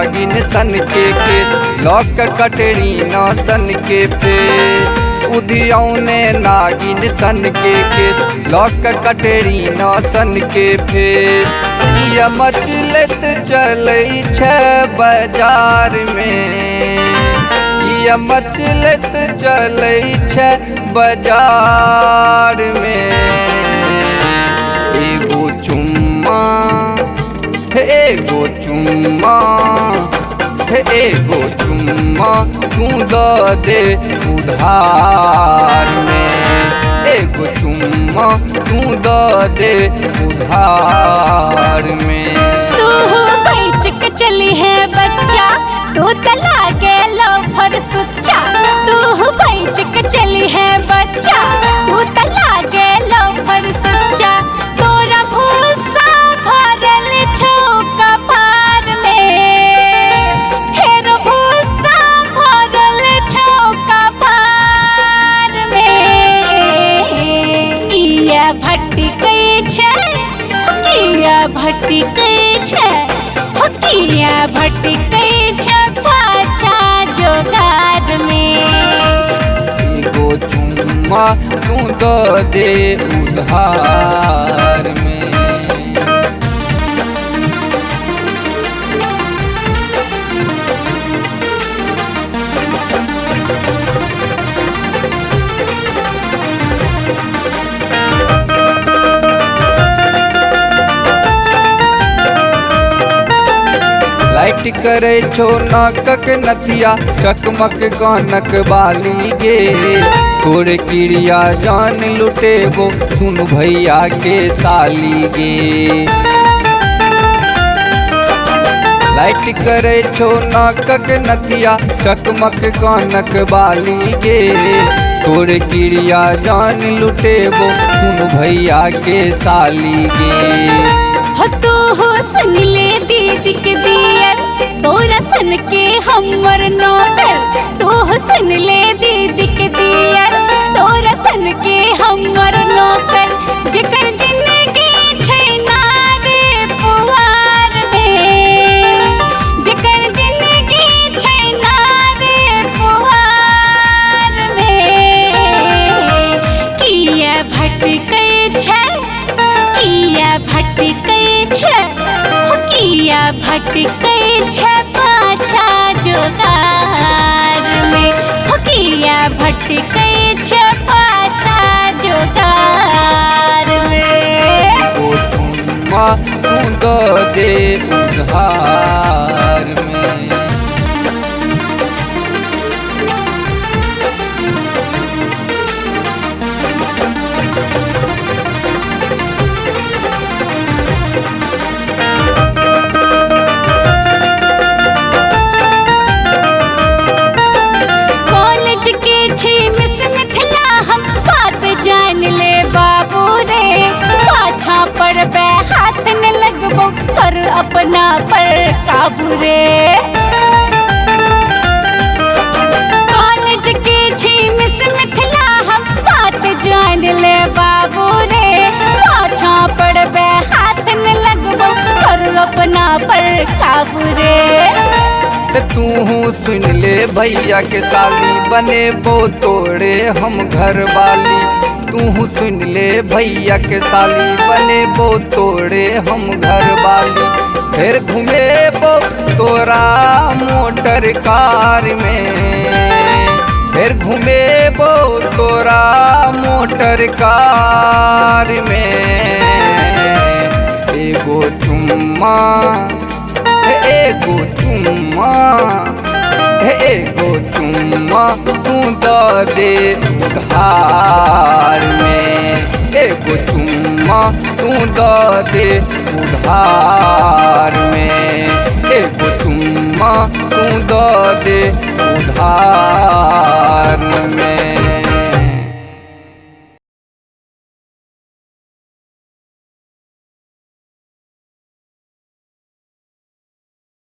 नागिन सन के लौक कटरीना सन के फेस। उधियौने नागिन सन के लौक कटरीना सन के फेस। ये मचलत चलै छै बाजार में, ये मचलत चलै छै बाजार में। एगो चुम्मा एगो चुम्मा एगो चुम्मा तू दऽ दे उधार में। एगो चुम्मा तू दऽ दे उधार में। तू बैठ के चली है बच्चा, तू तला के लोफर सुच्चा। तू बैठ के चली है बच्चा, तू तला के लोफर सुच्चा। तोरा भूसा भरल छौ कपार में, हेर भूसा भरल छौ कपार में। किया भटकै छै, किया भटकै छै, किया भटकै छै पाछा जोगार में। एगो चुम्मा तू दऽ दे उधार में। लाइट करे छो नाकक नथिया, चकमक कानक बाली गे। तोरे क्रिया जान लुटेबो, सुन भैया के साली गे। लाइट करे छो नाकक नथिया, चकमक कानक बाली गे। तोरे क्रिया जान लुटेबो, सुन भैया के साली गे। हो तू हो सुन ले दीदी के दियर, तोरा सन के हमर नोटर। तू हो सुन ले दीदी के दियर, तोरा सन के हमर नौकर। जेकर जिंदगी छै नारे पुआर में, जेकर जिंदगी छै नारे पुआर में। किया भटकै छै, किया भटकै छै, किया भटकै छै पाछा जोगार में। किया भटकै छै पाछा जोगार में। ओ चुम्मा तू दऽ दे उधार में। पर हाथ न लगबो, कर अपना पर काबू रे। कॉलेज के छी मिस मिथिला, हम बात जान ले बाबू रे। पाछा पड़बे हाथ न लगबो, कर अपना पर काबू रे। तू सुन ले भैया के साली, बनेबो तोड़े हम घर वाली। तू सुन ले भैया के साली, बनेबो तोड़े हम घर वाली। फिर घूमेबो तोरा मोटर कार में, फिर घूमेबो तोरा मोटर कार में। एगो चुम्मा एगो चुम्मा एगो चुम्मा तू दऽ दे उधार में। एगो चुम्मा तू दऽ दे उधार में। एगो चुम्मा तू दऽ दे उधार में।